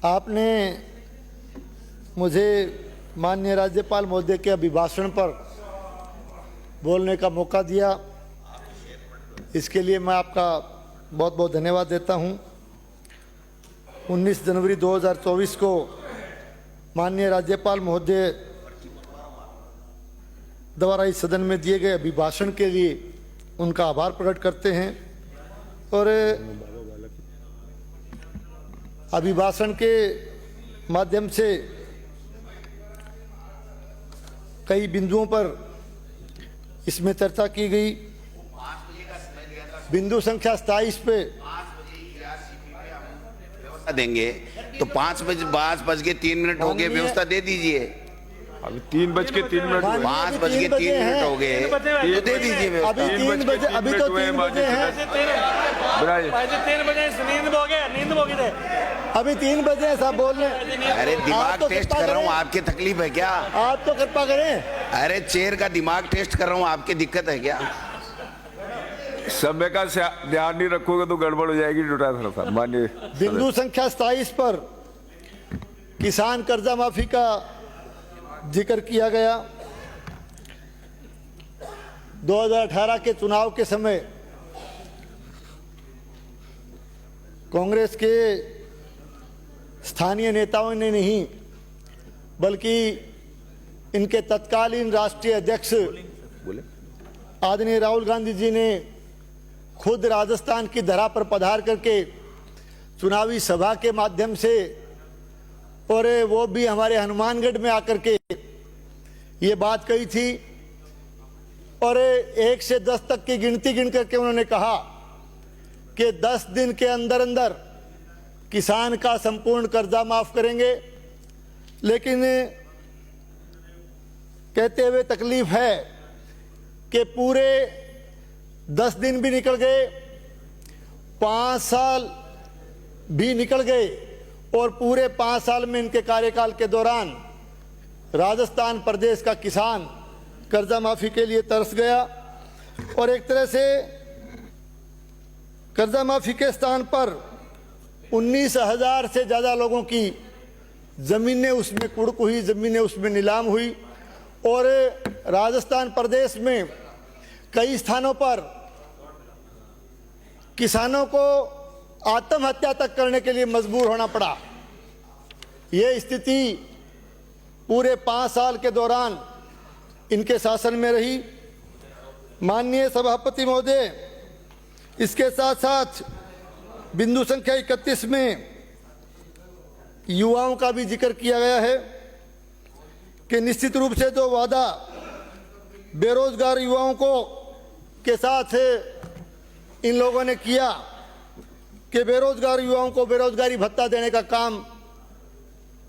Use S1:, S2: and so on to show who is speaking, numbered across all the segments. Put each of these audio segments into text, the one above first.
S1: आपने मुझे माननीय राज्यपाल महोदय के अभिभाषण पर बोलने का मौका दिया, इसके लिए मैं आपका बहुत बहुत धन्यवाद देता हूं। 19 जनवरी 2024 को माननीय राज्यपाल महोदय द्वारा इस सदन में दिए गए अभिभाषण के लिए उनका आभार प्रकट करते हैं और अभिभाषण के माध्यम से कई बिंदुओं पर इसमें चर्चा की गई। बिंदु संख्या 27 पे
S2: देंगे तो 5:03 हो गए, व्यवस्था दे दीजिए।
S3: अभी 3:03
S2: 5:03 हो गए तो दे दीजिए व्यवस्था।
S1: अभी 3 बजे, अभी तो 3 बजे हैं।
S4: 3 बजे नींद हो गई थे।
S1: अभी 3 बजे हैं साहब बोल रहे हैं।
S2: अरे दिमाग टेस्ट कर रहा हूँ, आपकी तकलीफ है क्या?
S1: आप तो कृपा करें।
S2: अरे चेयर का दिमाग टेस्ट कर रहा हूँ, आपकी दिक्कत है क्या?
S3: समय का ध्यान नहीं रखोगे तो गड़बड़ हो जाएगी। डॉक्टर मानिए
S1: बिंदु संख्या 27 पर किसान कर्जा माफी का जिक्र किया गया। 2018 के चुनाव के समय कांग्रेस के स्थानीय नेताओं ने नहीं बल्कि इनके तत्कालीन राष्ट्रीय अध्यक्ष आदरणीय राहुल गांधी जी ने खुद राजस्थान की धरा पर पधार करके चुनावी सभा के माध्यम से और वो भी हमारे हनुमानगढ़ में आकर के ये बात कही थी और 1 से 10 तक की गिनती गिन करके उन्होंने कहा कि 10 दिन के अंदर अंदर किसान का संपूर्ण कर्जा माफ करेंगे। लेकिन कहते हुए तकलीफ है कि पूरे 10 दिन भी निकल गए, 5 साल भी निकल गए और पूरे 5 साल में इनके कार्यकाल के दौरान राजस्थान प्रदेश का किसान कर्जा माफी के लिए तरस गया और एक तरह से कर्जा माफी के स्थान पर 19,000 से ज़्यादा लोगों की ज़मीनें उसमें कुड़क हुई, ज़मीनें उसमें नीलाम हुई और राजस्थान प्रदेश में कई स्थानों पर किसानों को आत्महत्या तक करने के लिए मजबूर होना पड़ा। यह स्थिति पूरे 5 साल के दौरान इनके शासन में रही। माननीय सभापति महोदय, इसके साथ साथ बिंदु संख्या 31 में युवाओं का भी जिक्र किया गया है कि निश्चित रूप से जो वादा बेरोजगार युवाओं को के साथ इन लोगों ने किया कि बेरोजगार युवाओं को बेरोजगारी भत्ता देने का काम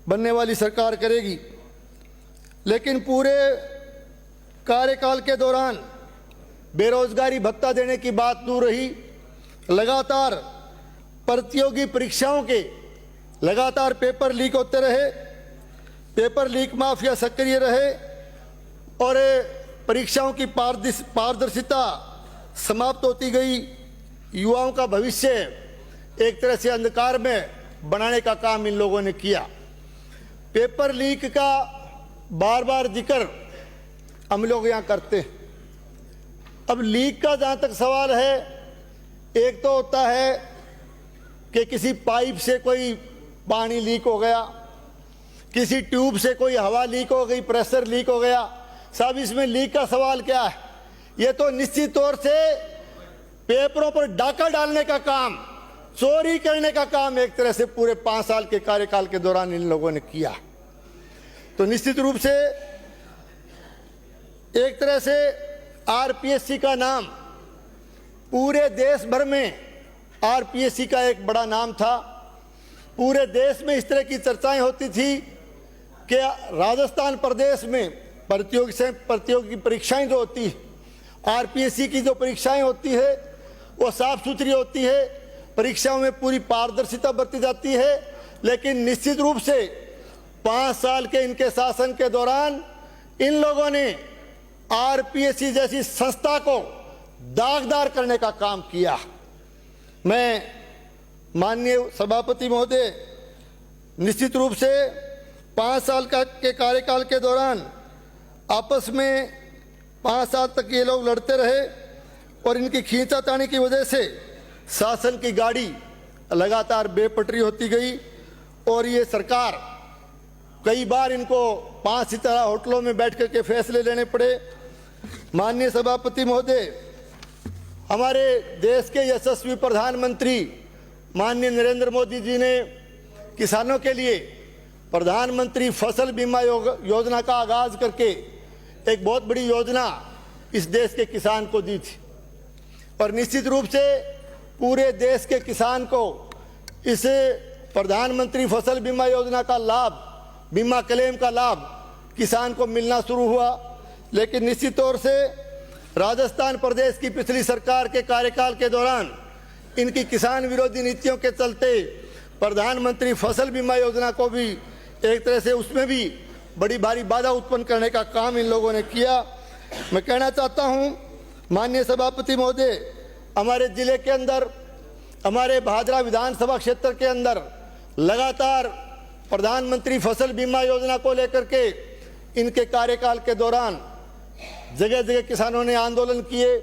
S1: बनने वाली सरकार करेगी, लेकिन पूरे कार्यकाल के दौरान बेरोजगारी भत्ता देने की बात दूर रही। लगातार प्रतियोगी परीक्षाओं के लगातार पेपर लीक होते रहे, पेपर लीक माफिया सक्रिय रहे और परीक्षाओं की पारदर्शिता समाप्त होती गई। युवाओं का भविष्य एक तरह से अंधकार में बनाने का काम इन लोगों ने किया। पेपर लीक का बार बार जिक्र हम लोग यहाँ करते हैं। अब लीक का जहाँ तक सवाल है, एक तो होता है कि किसी पाइप से कोई पानी लीक हो गया, किसी ट्यूब से कोई हवा लीक हो गई, प्रेशर लीक हो गया। साहब इसमें लीक का सवाल क्या है? ये तो निश्चित तौर से पेपरों पर डाका डालने का काम, चोरी करने का काम एक तरह से पूरे 5 साल के कार्यकाल के दौरान इन लोगों ने किया। तो निश्चित रूप से एक तरह से आरपीएससी का नाम पूरे देश भर में, आरपीएससी का एक बड़ा नाम था। पूरे देश में इस तरह की चर्चाएं होती थी कि राजस्थान प्रदेश में प्रतियोगी परीक्षाएं जो होती है, आरपीएससी की जो परीक्षाएं होती है वो साफ सुथरी होती है, परीक्षाओं में पूरी पारदर्शिता बरती जाती है। लेकिन निश्चित रूप से 5 साल के इनके शासन के दौरान इन लोगों ने आरपीएससी जैसी संस्था को दागदार करने का काम किया। मैं माननीय सभापति महोदय निश्चित रूप से 5 साल के कार्यकाल के दौरान आपस में 5 साल तक ये लोग लड़ते रहे और इनकी खींचातानी की वजह से शासन की गाड़ी लगातार बेपटरी होती गई और ये सरकार कई बार इनको 5 सितारा होटलों में बैठ कर के फैसले लेने पड़े। माननीय सभापति महोदय, हमारे देश के यशस्वी प्रधानमंत्री माननीय नरेंद्र मोदी जी ने किसानों के लिए प्रधानमंत्री फसल बीमा योजना का आगाज करके एक बहुत बड़ी योजना इस देश के किसान को दी थी और निश्चित रूप से पूरे देश के किसान को इस प्रधानमंत्री फसल बीमा योजना का लाभ, बीमा क्लेम का लाभ किसान को मिलना शुरू हुआ। लेकिन निश्चित तौर से राजस्थान प्रदेश की पिछली सरकार के कार्यकाल के दौरान इनकी किसान विरोधी नीतियों के चलते प्रधानमंत्री फसल बीमा योजना को भी एक तरह से उसमें भी बड़ी भारी बाधा उत्पन्न करने का काम इन लोगों ने किया। मैं कहना चाहता हूं माननीय सभापति महोदय, हमारे जिले के अंदर, हमारे भादरा विधानसभा क्षेत्र के अंदर लगातार प्रधानमंत्री फसल बीमा योजना को लेकर के इनके कार्यकाल के दौरान जगह जगह किसानों ने आंदोलन किए,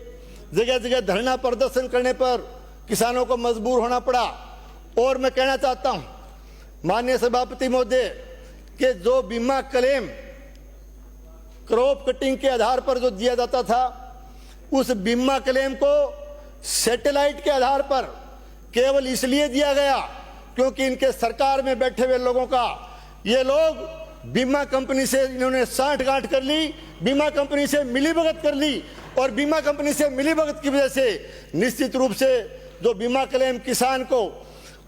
S1: जगह जगह धरना प्रदर्शन करने पर किसानों को मजबूर होना पड़ा। और मैं कहना चाहता हूं माननीय सभापति महोदय कि जो बीमा क्लेम क्रॉप कटिंग के आधार पर जो दिया जाता था, उस बीमा क्लेम को सैटेलाइट के आधार पर केवल इसलिए दिया गया क्योंकि इनके सरकार में बैठे हुए लोगों का, ये लोग बीमा कंपनी से इन्होंने साठगांठ कर ली, बीमा कंपनी से मिलीभगत कर ली और बीमा कंपनी से मिलीभगत की वजह से निश्चित रूप से जो बीमा क्लेम किसान को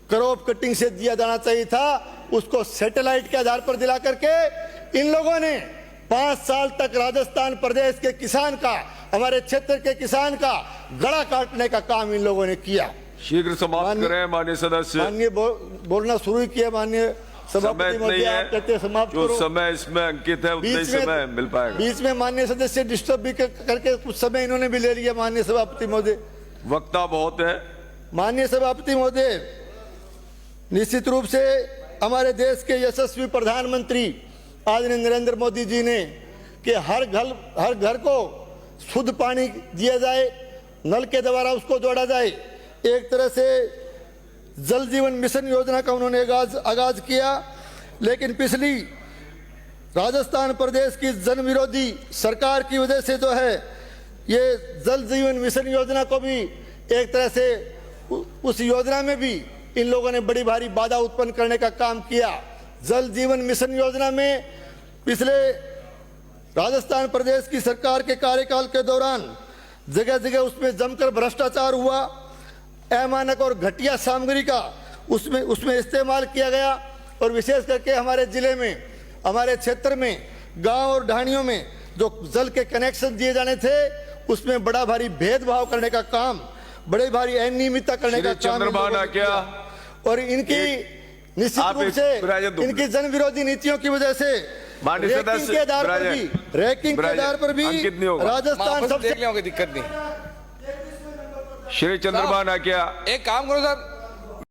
S1: क्रॉप कटिंग से दिया जाना चाहिए था, उसको सैटेलाइट के आधार पर दिला करके इन लोगों ने 5 साल तक राजस्थान प्रदेश के किसान का, हमारे क्षेत्र के किसान का गला काटने का काम इन लोगों ने किया।
S3: शीघ्र समाप्त करें माननीय सदस्य।
S1: माननीय बोलना शुरू ही किया माननीय सभापति महोदय, आप कहते समाप्त करो।
S3: जो समय इसमें अंकित है उतना ही समय मिल पाएगा।
S1: बीच में माननीय सदस्य डिस्टर्ब भी करके कुछ समय इन्होंने भी ले लिया। माननीय सभापति महोदय,
S3: वक्ता बहुत है।
S1: माननीय सभापति महोदय, निश्चित रूप से हमारे देश के यशस्वी प्रधानमंत्री आदरणीय नरेंद्र मोदी जी ने कि हर घर को शुद्ध पानी दिया जाए, नल के द्वारा उसको जोड़ा जाए, एक तरह से जल जीवन मिशन योजना का उन्होंने आगाज किया। लेकिन पिछली राजस्थान प्रदेश की जन विरोधी सरकार की वजह से जो है ये जल जीवन मिशन योजना को भी एक तरह से उस योजना में भी इन लोगों ने बड़ी भारी बाधा उत्पन्न करने का काम किया। जल जीवन मिशन योजना में पिछले राजस्थान प्रदेश की सरकार के कार्यकाल के दौरान जगह जगह उसमें जमकर भ्रष्टाचार हुआ, अमानक और घटिया सामग्री का उसमें इस्तेमाल किया गया और विशेष करके हमारे जिले में, हमारे क्षेत्र में, गांव और ढाणियों में जो जल के कनेक्शन दिए जाने थे उसमें बड़ा भारी भेदभाव करने का काम, बड़े भारी अनियमितता करने का काम
S3: क्या
S1: और इनकी निश्चित रूप से इनकी जन विरोधी नीतियों की वजह से रैंकिंग के आधार पर भी राजस्थान सबसे
S3: दिक्कत नहीं। श्री चंद्रमान क्या
S5: एक काम करो सर,